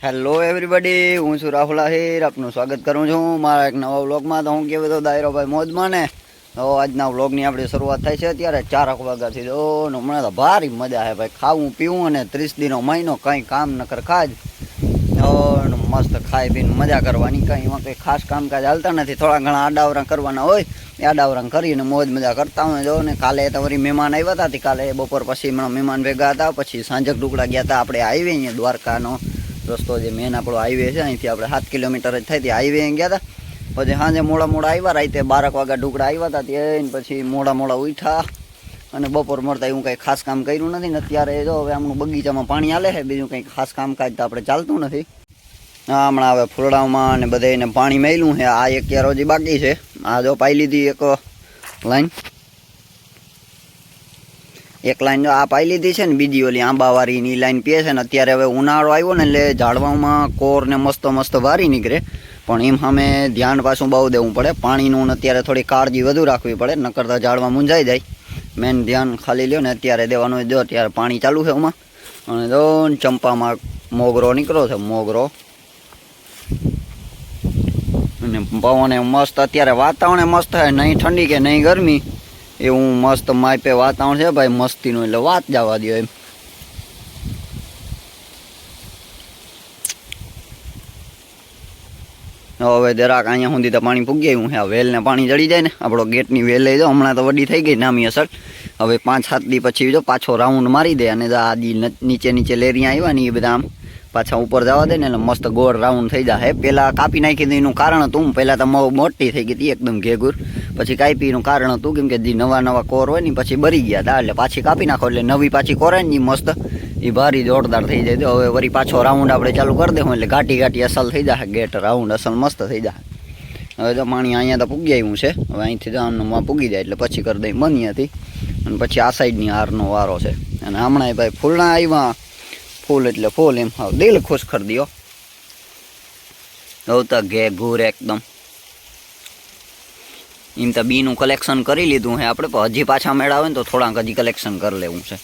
Hello everybody, હું છું રાહુલ આહિર. આપનું સ્વાગત કરું છું મારા એક નવા વ્લોગમાં. તો હું કેવું તો દાયરો ભાઈ મોજમાં ને. તો આજના વ્લોગની આપણી શરૂઆત થાય છે અત્યારે 4 વાગ્યાથી. તો હમણાં તો ભારી મજા છે ભાઈ, ખાવું પીવું અને 30 દીનો મહિનો કંઈ કામ નકર ખાજ. મસ્ત ખાઈ પીને મજા કરવાની, કંઈ એમાં કંઈ ખાસ કામકાજ હાલતા નથી. થોડા ઘણા આડાવરા કરવાના હોય, એ આડાવરા કરીને મોજ મજા કરતા હોય. જો ને કાલે તમારી મહેમાન આવ્યા હતા, કાલે બપોર પછી હમણાં મહેમાન ભેગા હતા. પછી સાંજક ટુકડા ગયા હતા આપણે હાઈવે, અહીંયા દ્વારકાનો રસ્તો જે મેન આપણો હાઈવે છે, અહીંથી આપણે 7 કિલોમીટર જ થાય ત્યાં હાઈવે ગયા હતા. પછી સાંજે મોડા આવ્યા, રાતે 12 વાગ્યા ઢુકડા આવ્યા હતા ત્યાં. પછી મોડા ઉઠ્યા અને બપોર મળતા એવું કંઈ ખાસ કામ કર્યું નથી ને. અત્યારે જો હવે આમનું બગીચામાં પાણી હાલે છે, બીજું કંઈ ખાસ કામકાજ તો આપણે ચાલતું નથી. હમણાં હવે ફૂલડામાં અને બધાને પાણી મેલ્યું છે. આ એક ક્યારો જે બાકી છે, આ જો પાઈ લીધી એક લાઈન જો આ પાઈ લીધી છે ને, બીજી ઓલી આંબાવાળીની લાઈન પીએ છે ને. અત્યારે હવે ઉનાળો આવ્યો ને એટલે ઝાડવામાં કોર ને મસ્ત વારી નીકળે, પણ એમ સામે ધ્યાન પાછું બહુ દેવું પડે. પાણીનું અત્યારે થોડી કાળજી વધુ રાખવી પડે, નકર તો ઝાડવા મૂંઝાઈ જાય. મેન ધ્યાન ખાલી લ્યો ને અત્યારે દેવાનું. જો અત્યારે પાણી ચાલુ છે એમાં. અને જો ચંપામાં મોગરો નીકળ્યો છે, મોગરો. અને પવન મસ્ત, અત્યારે વાતાવરણ મસ્ત છે, નહીં ઠંડી કે નહીં ગરમી, એવું મસ્ત માપે વાતાવરણ છે ભાઈ, મસ્તીનું. એટલે વાત જવા દો એમ. હવે જરાક અહીંયા સુધી તો પાણી પૂગી આવ્યું છે. વેલને પાણી ચડી જાય ને, આપણો ગેટની વેલ લઈ જાઓ. હમણાં તો વડી થઈ ગઈ નામી અસર. હવે 5-7 દી પછી જો પાછો રાઉન્ડ મારી દે. અને આ નીચે લેરિયા આવ્યા ને એ બધા આમ પાછા ઉપર જવા દે ને, એટલે મસ્ત ગોળ રાઉન્ડ થઈ જાય. પહેલાં કાપી નાખી હતી એનું કારણ હતું, પહેલાં તો મોટી થઈ ગઈ હતી એકદમ ઘેઘુર. પછી કાપીનું કારણ હતું કેમ કે જે નવા કોર હોય ને પછી બરી ગયા હતા, એટલે પાછી કાપી નાખો એટલે નવી પાછી કોરાય ને મસ્ત એ ભારી જોરદાર થઈ જાય. તો હવે વળી પાછો રાઉન્ડ આપણે ચાલુ કરી દઉં એટલે ઘાટી અસલ થઈ જાય. ગેટ રાઉન્ડ અસલ મસ્ત થઈ જાય. હવે તો પાણી અહીંયા તો પૂગી આવ્યું છે. હવે અહીંથી આમનું પૂગી જાય એટલે પછી કરી દઈ બની હતી. અને પછી આ સાઈડની હારનો વારો છે. અને હમણાં ભાઈ ફૂલના આવ્યા, ફૂલ એટલે ફૂલ એમ દિલ ખુશ કરી દો. હવે તો ઘેઘુર એકદમ. એમ તો બીનું કલેક્શન કરી લીધું છે આપણે, પણ હજી પાછા મેળાવે ને તો થોડાક હજી કલેક્શન કરી લેવું છે.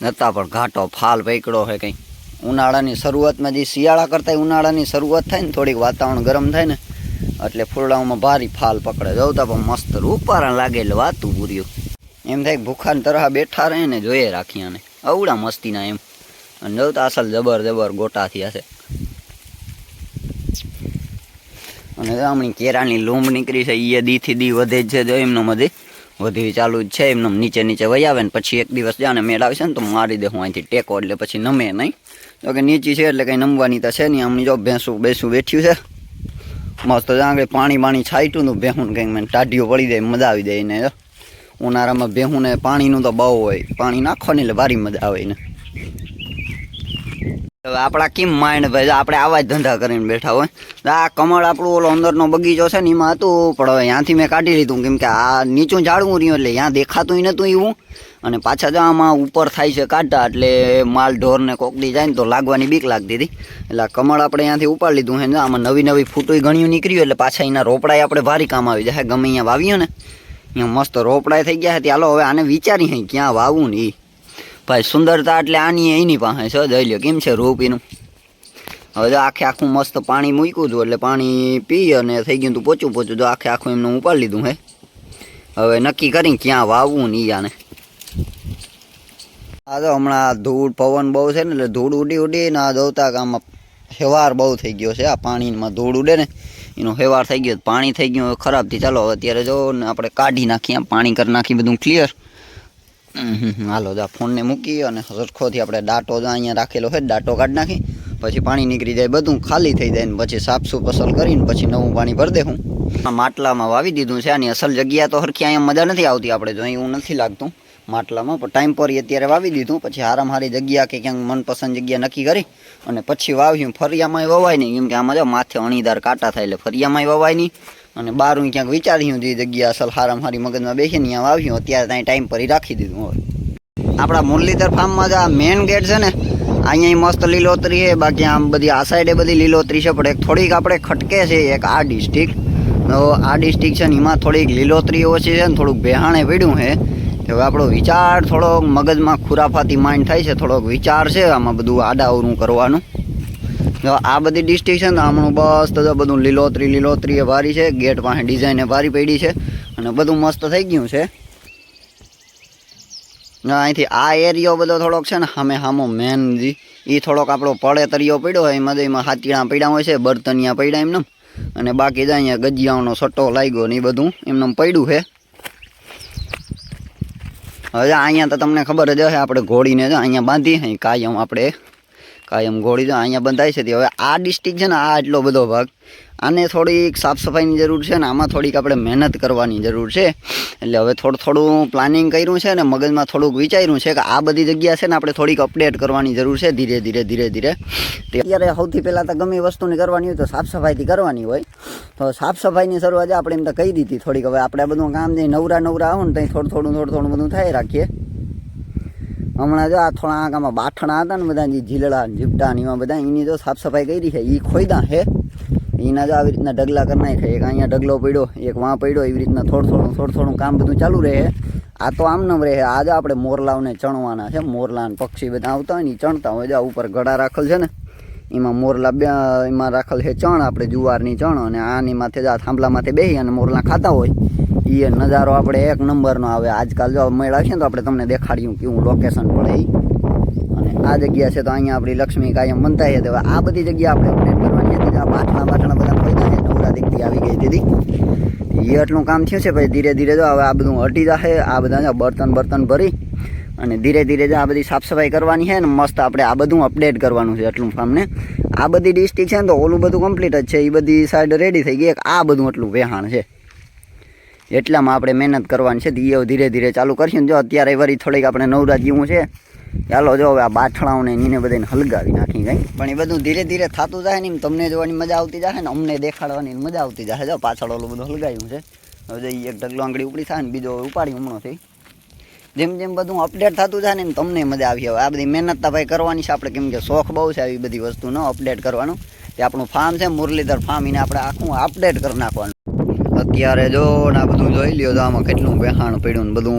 નતા પણ ઘાટો ફાલ પકડો છે કંઈ. ઉનાળાની શરૂઆતમાં જે શિયાળા કરતાં ઉનાળાની શરૂઆત થાય ને, થોડીક વાતાવરણ ગરમ થાય ને, એટલે ફૂલડાઓમાં ભારી ફાલ પકડે. જવતા પણ મસ્ત રૂપારણ લાગે એટલે વાતું પૂર્યું. એમ થાય ભૂખાને તરહ બેઠા રહે ને જોઈએ રાખી આને, અવડા મસ્તીના એમ. અને જવતા અસલ જબર ગોટા થયા છે. અને હમણાં કેરાની લૂંબ નીકળી છે, એ દીથી દી વધે જ છે. જો એમનો વધી ચાલુ જ છે. એમને નીચે વહી આવે ને પછી એક દિવસ જાને મેળ આવે છે ને તો મારી દે હું અહીંથી ટેકો, એટલે પછી નમે નહીં. તો કે નીચી છે એટલે કંઈ નમવાની તો છે નહીં. આમની જો બેસું બેઠ્યું છે મસ્ત. આગળ પાણી છાંટ્યું હતું ભેહું કંઈક, મને ટાઢીઓ પડી જાય, મજા આવી જાય એને. ઉનાળામાં ભેહુંને પાણીનું તો બહુ હોય, પાણી નાખો ને એટલે ભારી મજા આવે ને. હવે આપણા કેમ માઇન્ડ ભાઈ, આપણે આવા જ ધંધા કરીને બેઠા હોય. આ કમળ આપણું ઓલો અંદરનો બગીચો છે ને એમાં હતું, પણ હવે ત્યાંથી મેં કાઢી લીધું કેમ કે આ નીચું ઝાડવું રહ્યું એટલે ત્યાં દેખાતું નહોતું એવું. અને પાછા જો આમાં ઉપર થાય છે કાઢતા, એટલે માલ ઢોરને કોકડી જાય ને તો લાગવાની બીક લાગતી હતી. એટલે કમળ આપણે ત્યાંથી ઉપાડી લીધું છે. આમાં નવી ફૂટોય ઘણું નીકળ્યું એટલે પાછા એના રોપડાય આપણે ભારી કામ આવી જાય. ગમે અહીંયા વાવ્યું ને અહીંયા મસ્ત રોપડાય થઈ ગયા હતી. હાલો હવે આને વિચારી ક્યાં વાવવું ને એ ભાઈ. સુંદરતા એટલે આની એની પાસે છે. જોઈ લો કેમ છે રોપીનું. હવે જો આખું મસ્ત પાણી મૂક્યું હતું એટલે પાણી પી અને થઈ ગયું હતું પોચું. જો આખું એમને ઉપાડી લીધું હે. હવે નક્કી કરીને ક્યાં વાવવું ને આને. આ તો હમણાં ધૂળ પવન બહુ છે ને એટલે ધૂળ ઉડી ને આ જોતા કે આમાં હેવાર બહુ થઈ ગયો છે. આ પાણીમાં ધૂળ ઉડે ને એનો હેવાર થઈ ગયો, પાણી થઈ ગયું ખરાબથી. ચાલો અત્યારે જો ને આપણે કાઢી નાખીએ, પાણી કરી નાખી બધું ક્લિયર. હાલો જા ફોનને મૂકી અને સરખોથી આપણે ડાટો જો અહીંયા રાખેલો હોય ડાટો કાઢી નાખી, પછી પાણી નીકળી જાય, બધું ખાલી થઈ જાય ને પછી સાફસૂફ અસલ કરીને પછી નવું પાણી ભરી દેવું. માટલામાં વાવી દીધું છે. આની અસલ જગ્યા તો હરખી અહીંયા મજા નથી આવતી આપણે જો, એવું નથી લાગતું માટલામાં. પણ ટાઈમ પર અત્યારે વાવી દીધું, પછી હારી જગ્યા કે ક્યાંક મનપસંદ જગ્યા નક્કી કરી અને પછી વાવ્યું. ફરિયામાં વવાય નહીં કેમ કે આમાં જો માથે અણીદાર કાંટા થાય એટલે ફરિયામાં વવાય નહીં. અને બારું ક્યાંક વિચાર્યું જે જગ્યા અસલ હારી મગજમાં બેસીને ત્યાં વાવ્યું. અત્યારે ત્યાં ટાઈમ પર રાખી દીધું. હવે આપણા મુરલીધર ફાર્મમાં જે આ મેઇન ગેટ છે ને, અહીંયા મસ્ત લીલોતરી છે. બાકી આમ બધી આ સાઈડે બધી લીલોતરી છે, પણ એક થોડીક આપણે ખટકે છે એક આ ડિસ્ટ્રિક્ટ. આ ડિસ્ટ્રિક્ટ છે ને એમાં થોડીક લીલોતરી ઓછી છે ને થોડુંક બેહાણે પડ્યું છે. હવે આપણો વિચાર થોડોક મગજમાં ખુરાફાતી માઇન્ડ થાય છે, થોડોક વિચાર છે આમાં બધું આડાઅવળું કરવાનું. જો આ બધી ડિસ્ટ્રિક્ટ છે ને આમનું બસ તો બધું લીલોતરી એ વારી છે, ગેટ પાસે ડિઝાઇન એ વારી પડી છે અને બધું મસ્ત થઈ ગયું છે. અહીંથી આ એરિયો બધો થોડોક છે ને સામો મેન એ થોડોક આપણો પડે તરિયો પડ્યો હોય, એમાં હાથીણા પડ્યા હોય છે, બર્તનિયા પડ્યા એમને, અને બાકી જાય અહીંયા ગજિયાઓનો સટ્ટો લાગ્યો ને એ બધું એમને પડ્યું છે. હવે અહીંયા તો તમને ખબર જ હશે, આપણે ઘોડીને જો અહીંયા બાંધી અહીં કાયમ ઘોડી જો અહીંયા બંધાય છે. હવે આ ડિસ્ટ્રિક્ટ છે ને આ એટલો બધો ભાગ, આને થોડીક સાફ સફાઈની જરૂર છે ને આમાં થોડીક આપણે મહેનત કરવાની જરૂર છે. એટલે હવે થોડું પ્લાનિંગ કર્યું છે ને મગજમાં થોડુંક વિચાર્યું છે કે આ બધી જગ્યા છે ને આપણે થોડીક અપડેટ કરવાની જરૂર છે ધીરે ધીરે. અત્યારે સૌથી પહેલાં તો ગમે વસ્તુની કરવાની હોય તો સાફ સફાઈથી કરવાની હોય. તો સાફ સફાઈની શરૂઆત આપણે એમ તો કહી દીધી થોડીક. હવે આપણે બધું કામ જે નવરા આવો ને ત્યાં થોડું બધું થાય રાખીએ. હમણાં જો આ થોડા આમાં બાઠણા હતા ને બધા જે જીલડા જીપટા ને એમાં બધા એની જો સાફ સફાઈ કરી છે, એ ખોઈદા છે એના જો આવી રીતના ઢગલા કરી નાખે. એક અહીંયા ઢગલો પડ્યો, એક વાં પડ્યો, એવી રીતના થોડું કામ બધું ચાલુ રહે. આ તો આમ નમ રહે. આજે આપણે મોરલાઓને ચણવાના છે. મોરલા ને પક્ષી બધા આવતા હોય ને એ ચણતા હોય. જો ઉપર ગળા રાખેલ છે ને એમાં મોરલા એમાં રાખેલ છે ચણ, આપણે જુવારની ચણ, અને આની માથે જ આ થાંભલા માથે બેસી અને મોરલા ખાતા હોય. એ નજારો આપણે એક નંબરનો આવે. આજકાલ જો મેળ આવશે ને તો આપણે તમને દેખાડ્યું કેવું લોકેશન પડે એ. અને આ જગ્યા છે તો અહીંયા આપણી લક્ષ્મી કાયમ બનતા છે. હવે આ બધી જગ્યા આપણે અપડેટ કરવાની હતી. આ બાટણા બધા ખોઈતા છે, નવરા દીકરી આવી ગઈ હતી. એ એટલું કામ થયું છે. પછી ધીરે જો હવે આ બધું હટી જશે. આ બધા બર્તન ભરી અને ધીરે જો આ બધી સાફ સફાઈ કરવાની છે ને મસ્ત આપણે આ બધું અપડેટ કરવાનું છે. એટલું કામને આ બધી ડિસ્ટ્રિક્ટ છે ને તો ઓલું બધું કમ્પ્લીટ જ છે. એ બધી સાઈડ રેડી થઈ ગઈ. આ બધું એટલું વેહાણ છે, એટલામાં આપણે મહેનત કરવાની છે. ધીરે ચાલુ કરશું ને. જો અત્યારે વળી થોડીક આપણે નવરા જેવું છે. ચાલો જો હવે આ બાઠણાઓને એને બધાને હલગાવી નાખી કંઈ. પણ એ બધું ધીરે થતું જાય ને તમને જોવાની મજા આવતી જાય ને અમને દેખાડવાની મજા આવતી જાય. જો પાછળ ઓલું બધું હલગાવ્યું છે. હવે જો એક ઢગલો આંગળી ઉપડી થાય ને બીજો ઉપાડી હમણાંથી. જેમ બધું અપડેટ થતું જાય ને તમને મજા આવી. હવે આ બધી મહેનત તો ભાઈ કરવાની છે આપણે, કેમ કે શોખ બહુ છે આવી બધી વસ્તુનો અપડેટ કરવાનું. તે આપણું ફાર્મ છે મુરલીધર ફાર્મ, એને આપણે આખું અપડેટ કરી નાખવાનું. અત્યારે જો ને આ બધું જોઈ લ્યો તો આમાં કેટલું બેહાણ પડ્યું ને બધું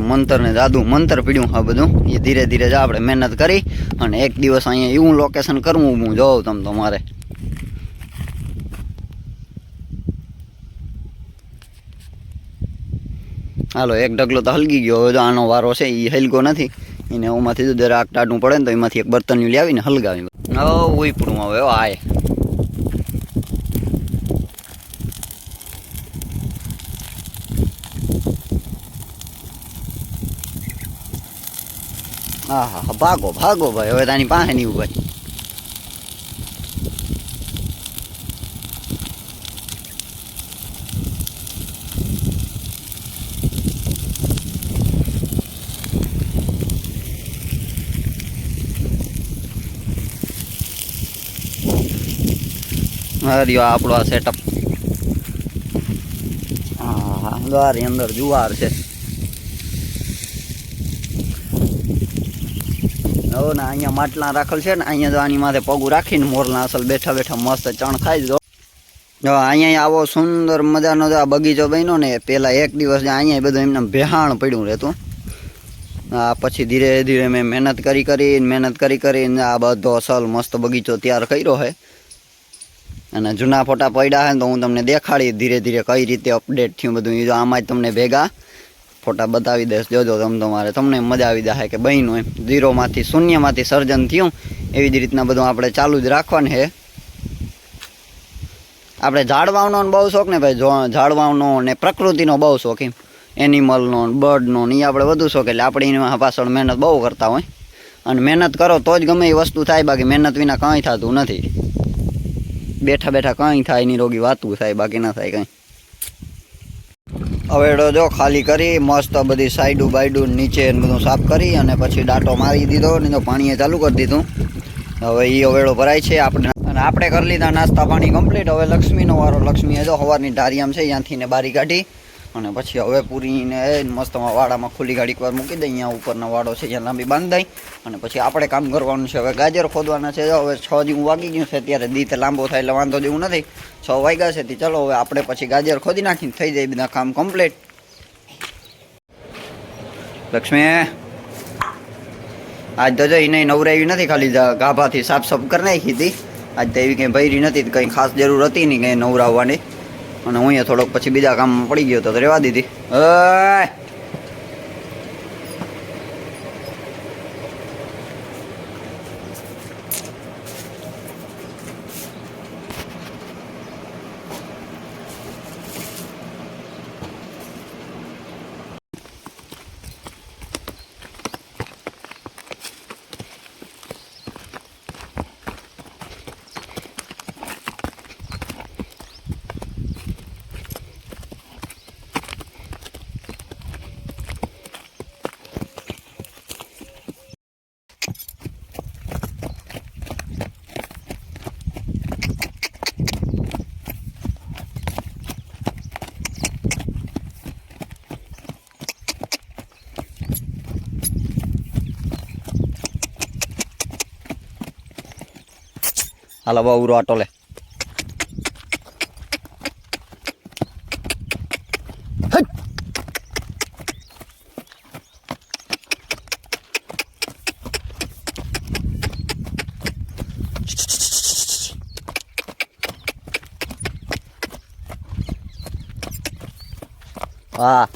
મંતર ને જાદુ મંતર પડ્યું. હા બધું એ ધીરે જ આપણે મહેનત કરી અને એક દિવસ અહીંયા એવું લોકેશન કરવું હું જોઉં તમારે. હાલો એક ઢગલો તો હલગી ગયો. હવે આનો વારો છે, એ હલગો નથી. એને એમાંથી જો જરાક ટાઢું પડે ને તો એમાંથી એક બર્તન લાવીને હલગાવી. હવે ઉપડું હવે આય હા ભાગો ભાઈ. હવે તાની પાસે નહીં ઉભા. હરિયો આપણો આ સેટઅપ. હા દ્વારની અંદર જુવાર છે. હવે ને અહીંયા માટલા રાખેલ છે ને અહીંયા તો આની માથે પગું રાખીને મોરલા અસલ બેઠા મસ્ત ચણ ખાઈ દો. અહીંયા આવો સુંદર મજાનો આ બગીચો બન્યો ને પેલા એક દિવસ અહીંયા બધું એમને ભેહાણ પડ્યું રહેતું. પછી ધીરે મેં મહેનત કરીને આ બધો અસલ મસ્ત બગીચો તૈયાર કર્યો છે. અને જૂના ફોટા પડ્યા છે તો હું તમને દેખાડી ધીરે કઈ રીતે અપડેટ થયું બધું. એ આમાં જ તમને ભેગા ફોટા બતાવી દઈશ. જોજો તમને મજા આવી જાય કે બન્યું એમ. ઝીરોમાંથી શૂન્યમાંથી સર્જન થયું એવી જ રીતના બધું આપણે ચાલુ જ રાખવાનું છે. આપણે ઝાડવાનો બહુ શોખ ને ભાઈ, ઝાડવાનો ને પ્રકૃતિનો બહુ શોખ. એમ એનિમલનો બર્ડનો ને એ આપણે વધુ શોખ. એટલે આપણે એની પાછળ મહેનત બહુ કરતા હોય. અને મહેનત કરો તો જ ગમે એ વસ્તુ થાય, બાકી મહેનત વિના કંઈ થતું નથી. બેઠા કંઈ થાય નહીં, રોગી વાતું થાય, બાકી ના થાય કંઈ. હવેડો જો ખાલી કરી મસ્ત બધી સાઈડું બાઈડું નીચે બધું સાફ કરી અને પછી ડાટો મારી દીધો ને તો પાણીએ ચાલુ કરી દીધું. હવે એ હવેડો ભરાય છે આપણે કરી લીધા નાસ્તા પાણી કમ્પ્લીટ. હવે લક્ષ્મીનો વારો. લક્ષ્મીએ જો સવારની ઢારિયામ છે ત્યાંથી ને બારી કાઢી અને પછી હવે પૂરીને મસ્તમાં વાડામાં ખુલ્લી ગાડી એકવાર મૂકી દઈ. અહીંયા ઉપરના વાડો છે ત્યાં લાંબી બાંધાઈ અને પછી આપણે કામ કરવાનું છે. હવે ગાજર ખોદવાના છે. હવે 6 જેવું વાગી ગયું છે. ત્યારે દીતે લાંબો થાય એટલે વાંધો જેવું નથી. 6 વાગ્યા છે. ચલો હવે આપણે પછી ગાજર ખોદી નાખીને થઈ જાય બધા કામ કમ્પ્લીટ. લક્ષ્મી આજ તો જો એને નવરાવી નથી, ખાલી ગાભાથી સાફ સાફ કરી નાખી હતી. આજ તો એવી કંઈ ભયરી નથી, કંઈ ખાસ જરૂર હતી નહીં કંઈ નવરાવવાની. અને હું અહીંયા થોડોક પછી બીજા કામમાં પડી ગયો તો રહેવા દીધી. હાલો બહુ આટો લે. હા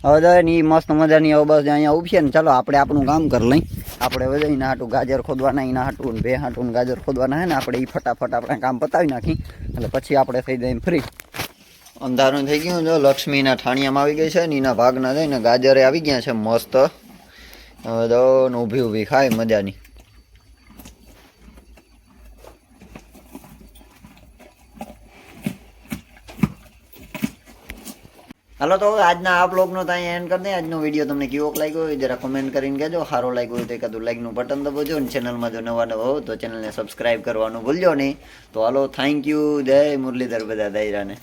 હવે તો ની મસ્ત મજાની હવે બસ અહીંયા ઉભીએ ને ચાલો આપણે આપણું કામ કરી લઈ. આપણે હવે એના હાટું ગાજર ખોદવાના, એના હાટું બે હાટું ગાજર ખોદવાના હે ને આપણે એ ફટાફટ આપણે કામ પતાવી નાખી એટલે પછી આપણે થઈ જાય ફ્રી. અંધારું થઈ ગયું. જો લક્ષ્મીના ઠાણિયામાં આવી ગઈ છે ને એના ભાગના જઈને ગાજરે આવી ગયા છે મસ્ત. હવે તો ઊભી ઊભી ખાય મજાની. હાલો તો આજના આ બ્લોગનો તો અહીંયા એન્ડ કરી દે. આજનો વિડીયો તમને કેવો લાગ્યો હોય જરા કોમેન્ટ કરીને કહેજો. સારો લાગ્યો હોય તો એકાદું લાઈકનું બટન દબાવજો અને ચેનલમાં જો નવા હો તો ચેનલને સબસ્ક્રાઈબ કરવાનું ભૂલજો નહીં. તો હાલો થેન્ક યુ. જય મુરલીધર બધા દાયરાને.